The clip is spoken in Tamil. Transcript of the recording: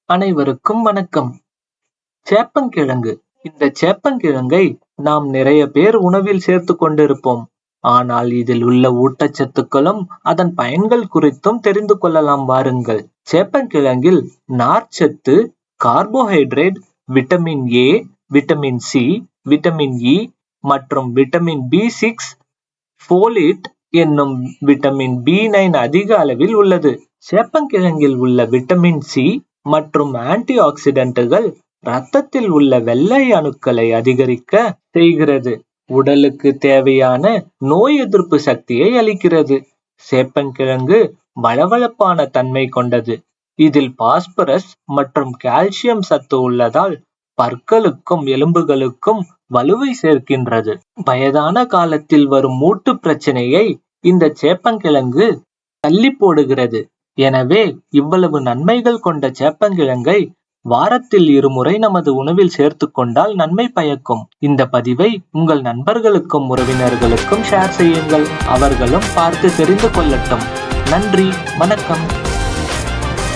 அனைவருக்கும் வணக்கம். சேப்பங்கிழங்கு. இந்த சேப்பங்கிழங்கை நாம் நிறைய பேர் உணவில் சேர்த்துக் கொண்டிருப்போம். ஆனால் இதில் உள்ள ஊட்டச்சத்துக்களும் அதன் பயன்கள் குறித்தும் தெரிந்து கொள்ளலாம் வாருங்கள். சேப்பங்கிழங்கில் நார்ச்சத்து, carbohydrate, vitamin A, vitamin C, vitamin E மற்றும் விட்டமின் பி6, ஃபோலேட் என்னும் விட்டமின் பி9 அதிக அளவில் உள்ளது. சேப்பங்கிழங்கில் உள்ள விட்டமின் சி மற்றும் ஆன்டி ஆக்சிடென்ட்டுகள் இரத்தத்தில் உள்ள வெள்ளை அணுக்களை அதிகரிக்க செய்கிறது. உடலுக்கு தேவையான நோய் எதிர்ப்பு சக்தியை அளிக்கிறது. சேப்பங்கிழங்கு வழவழப்பான தன்மை கொண்டது. இதில் பாஸ்பரஸ் மற்றும் கால்சியம் சத்து உள்ளதால் பற்களுக்கும் எலும்புகளுக்கும் வலுவை சேர்க்கின்றது. வயதான காலத்தில் வரும் மூட்டு பிரச்சனையை இந்த சேப்பங்கிழங்கு தள்ளி போடுகிறது. எனவே இவ்வளவு நன்மைகள் கொண்ட சேப்பங்கிழங்கை வாரத்தில் 2 முறை நமது உணவில் சேர்த்து கொண்டால் நன்மை பயக்கும். இந்த பதிவை உங்கள் நண்பர்களுக்கும் உறவினர்களுக்கும் ஷேர் செய்யுங்கள். அவர்களும் பார்த்து தெரிந்து கொள்ளட்டும். நன்றி, வணக்கம்.